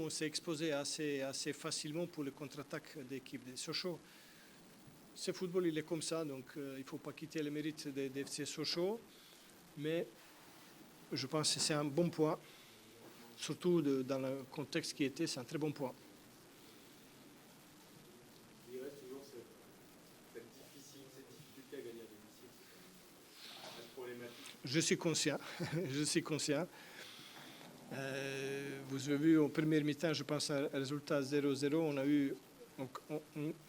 on s'est exposé assez facilement pour les contre-attaques d'équipe de Sochaux. Ce football, il est comme ça, donc il ne faut pas quitter le mérite des FC Sochaux. Mais je pense que c'est un bon point, surtout dans le contexte qui était, c'est un très bon point. Il reste toujours cette difficulté à gagner à domicile, c'est problématique. Je suis conscient, je suis conscient. Vous avez vu au premier mi-temps, je pense, un résultat 0-0. On a eu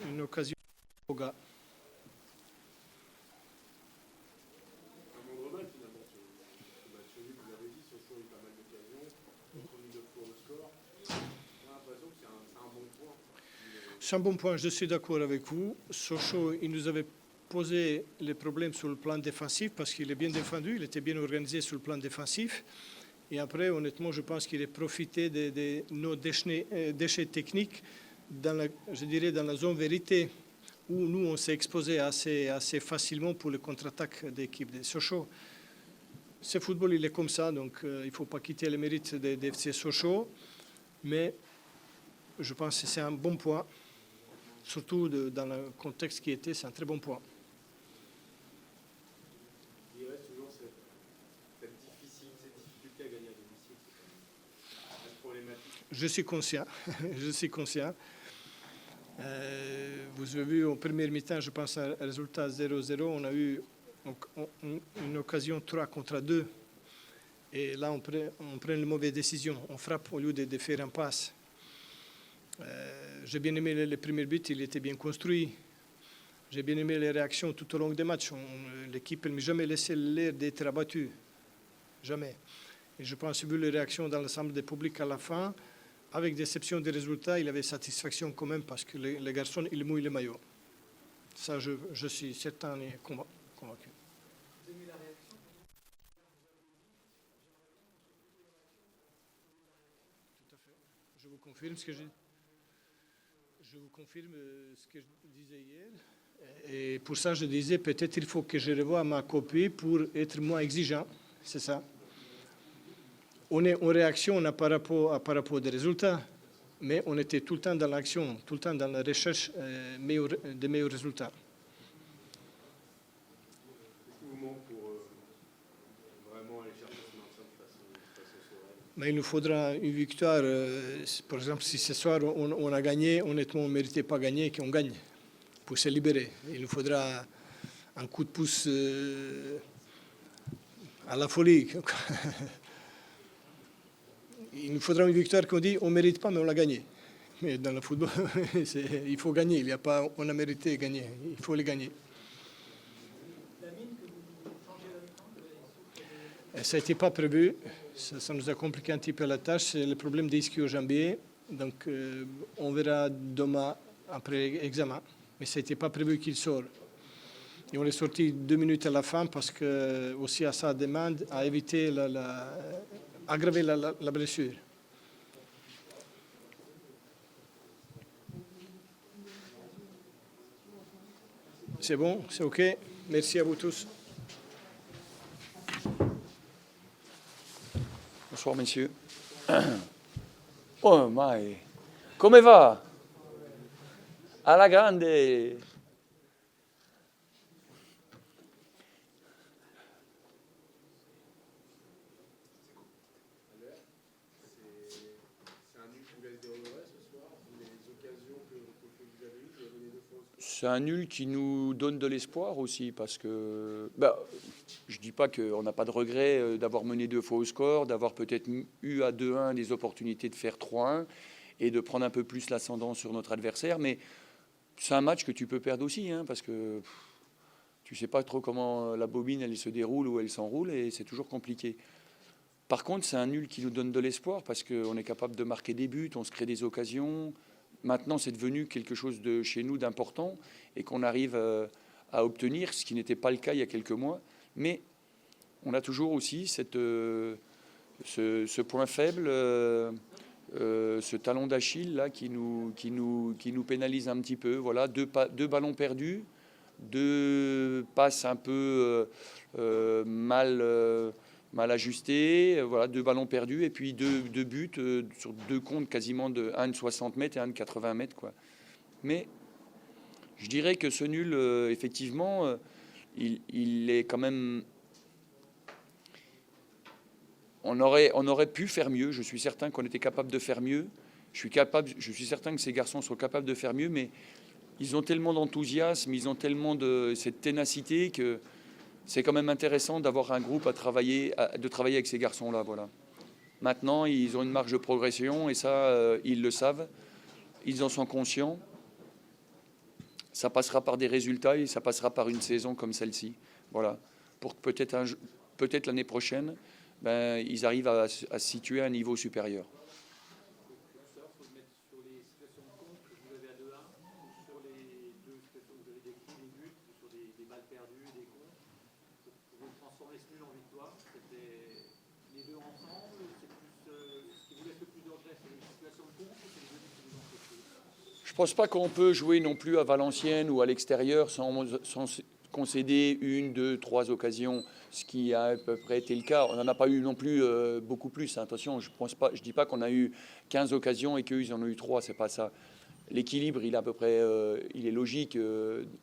une occasion au gars. Un moindre mal finalement, ce match nul, vous avez dit, Sochaux a eu pas mal d'occasions, contre une deux fois au score. On a l'impression que c'est un bon point. C'est un bon point, je suis d'accord avec vous. Sochaux, il nous avait posé les problèmes sur le plan défensif parce qu'il est bien défendu, il était bien organisé sur le plan défensif. Et après, honnêtement, je pense qu'il a profité de nos déchets techniques, je dirais dans la zone vérité, où nous, on s'est exposé assez facilement pour les contre-attaques d'équipe de Sochaux. Ce football, il est comme ça, donc il ne faut pas quitter le mérite des FC Sochaux. Mais je pense que c'est un bon point, surtout dans le contexte qui était, c'est un très bon point. Il reste toujours cette difficulté à gagner à domicile, c'est problématique. Je suis conscient, je suis conscient. Vous avez vu au premier mi-temps, je pense, un résultat 0-0. On a eu une occasion 3 contre 2. Et là, on prend une mauvaise décision. On frappe au lieu de faire un passe. J'ai bien aimé le premier but, il était bien construit. J'ai bien aimé les réactions tout au long des matchs. L'équipe ne m'a jamais laissé l'air d'être abattue. Jamais. Et je pense, vu les réactions dans l'ensemble des publics à la fin, avec déception des résultats, il avait satisfaction quand même parce que les garçons, ils mouillent le maillot. Ça, je suis certain et convaincu. Vous avez eu la réaction? Tout à fait. Je vous confirme ce que je disais hier. Et pour ça, je disais peut-être il faut que je revoie ma copie pour être moins exigeant. C'est ça. On est en réaction par rapport des résultats, mais on était tout le temps dans l'action, tout le temps dans la recherche des meilleurs résultats. Qu'est-ce qui vous manque pour vraiment aller chercher ce maintien face au Sorel? Mais il nous faudra une victoire. Par exemple, si ce soir on a gagné, honnêtement, on ne méritait pas gagner, qu'on gagne pour se libérer. Il nous faudra un coup de pouce à la folie. Il nous faudra une victoire qu'on dit on ne mérite pas, mais on l'a gagné. Mais dans le football, il faut gagner. Il n'y a pas on a mérité gagner. Il faut les gagner. La mine que vous changez à la mi-temps, Ça n'était pas prévu. Ça nous a compliqué un petit peu la tâche. C'est le problème des ischio-jambiers. Donc, on verra demain après l'examen. Mais ça n'était pas prévu qu'il sorte. Et on est sorti 2 minutes à la fin parce que, aussi à sa demande, à éviter aggraver la blessure. C'est bon, c'est OK. Merci à vous tous. Bonsoir messieurs. Oh my, come va? Alla grande. C'est un nul qui nous donne de l'espoir aussi parce que je ne dis pas qu'on n'a pas de regret d'avoir mené 2 fois au score, d'avoir peut-être eu à 2-1 des opportunités de faire 3-1 et de prendre un peu plus l'ascendant sur notre adversaire, mais c'est un match que tu peux perdre aussi parce que tu ne sais pas trop comment la bobine elle se déroule ou elle s'enroule et c'est toujours compliqué. Par contre, c'est un nul qui nous donne de l'espoir parce qu'on est capable de marquer des buts, on se crée des occasions. Maintenant, c'est devenu quelque chose de chez nous d'important et qu'on arrive à obtenir, ce qui n'était pas le cas il y a quelques mois. Mais on a toujours aussi ce point faible, ce talon d'Achille là qui nous pénalise un petit peu. Voilà, 2 ballons perdus, 2 passes un peu mal mal ajusté, voilà, 2 ballons perdus et puis deux buts sur 2 comptes quasiment un de 60 mètres et un de 80 mètres, quoi. Mais je dirais que ce nul, effectivement, il est quand même. On aurait pu faire mieux. Je suis certain qu'on était capable de faire mieux. Je suis certain que ces garçons sont capables de faire mieux, mais ils ont tellement d'enthousiasme, ils ont tellement de cette ténacité que c'est quand même intéressant d'avoir un groupe de travailler avec ces garçons-là. Voilà. Maintenant, ils ont une marge de progression et ça, ils le savent. Ils en sont conscients. Ça passera par des résultats et ça passera par une saison comme celle-ci. Voilà. Pour que peut-être l'année prochaine, ils arrivent à se situer à un niveau supérieur. Il faut le mettre sur les situations de compte que vous avez à 2-1 ou sur les deux situations que vous avez décrites, les buts, sur des balles perdues, des comptes, pour transformer ce nul en victoire. C'était les deux ensemble. C'est plus, ce qui vous laisse le plus de regrets, c'est les situations de compte ou c'est les deux buts qui vous ont fait plus? Je ne pense pas qu'on peut jouer non plus à Valenciennes ou à l'extérieur sans concéder 1, 2, 3 occasions, ce qui a à peu près été le cas. On n'en a pas eu non plus beaucoup plus. Attention, je ne dis pas qu'on a eu 15 occasions et qu'eux, ils en ont eu 3, c'est pas ça. L'équilibre, il est à peu près il est logique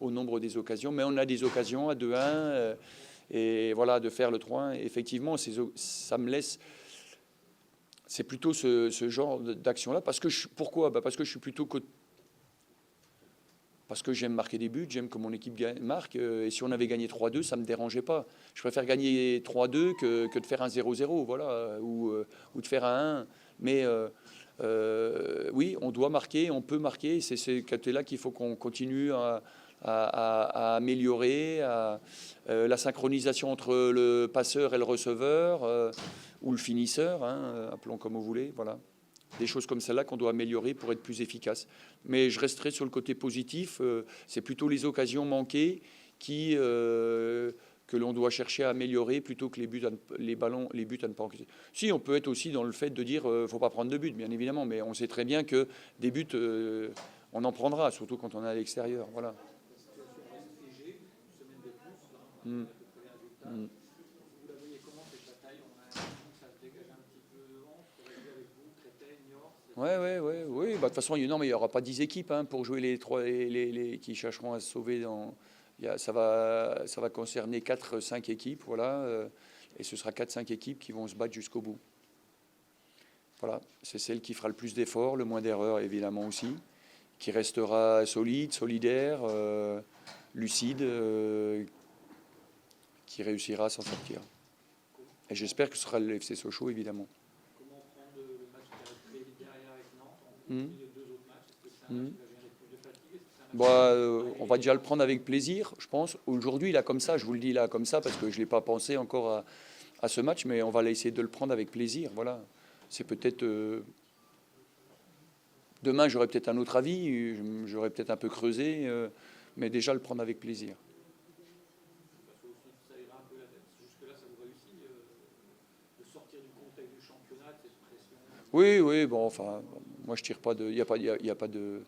au nombre des occasions, mais on a des occasions à 2-1 et voilà, de faire le 3-1. Effectivement, ça me laisse. C'est plutôt ce genre d'action-là. Pourquoi ? Parce que je suis plutôt parce que j'aime marquer des buts, j'aime que mon équipe marque. Et si on avait gagné 3-2, ça ne me dérangeait pas. Je préfère gagner 3-2 que de faire un 0-0, voilà, ou de faire un 1. Mais oui, on doit marquer, on peut marquer. C'est ce côté-là qu'il faut qu'on continue à améliorer. La synchronisation entre le passeur et le receveur, ou le finisseur, appelons comme vous voulez, voilà. Des choses comme celle-là qu'on doit améliorer pour être plus efficace. Mais je resterai sur le côté positif. C'est plutôt les occasions manquées que l'on doit chercher à améliorer plutôt que les buts à ne pas encaisser. Si, on peut être aussi dans le fait de dire ne faut pas prendre de buts, bien évidemment, mais on sait très bien que des buts, on en prendra, surtout quand on est à l'extérieur. Voilà. Oui. De toute façon, il n'y aura pas 10 équipes pour jouer les 3 qui chercheront à se sauver. Ça va concerner 4-5 équipes, voilà, et ce sera 4-5 équipes qui vont se battre jusqu'au bout. Voilà, c'est celle qui fera le plus d'efforts, le moins d'erreurs évidemment aussi, qui restera solide, solidaire, lucide, qui réussira à s'en sortir. Et j'espère que ce sera le FC Sochaux évidemment. On va déjà le prendre avec plaisir, je pense. Aujourd'hui, là, comme ça, je vous le dis là, comme ça, parce que je n'ai pas pensé encore à ce match, mais on va essayer de le prendre avec plaisir. Voilà. C'est peut-être. Demain, j'aurai peut-être un autre avis, j'aurai peut-être un peu creusé, mais déjà le prendre avec plaisir. Oui, bon, enfin, moi je tire pas de. Il n'y a pas de.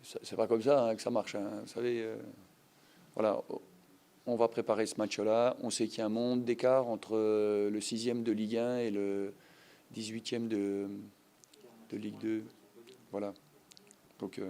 C'est pas comme ça que ça marche. Vous savez, voilà, on va préparer ce match-là. On sait qu'il y a un monde d'écart entre le 6e de Ligue 1 et le 18e de Ligue 2. Voilà. Donc.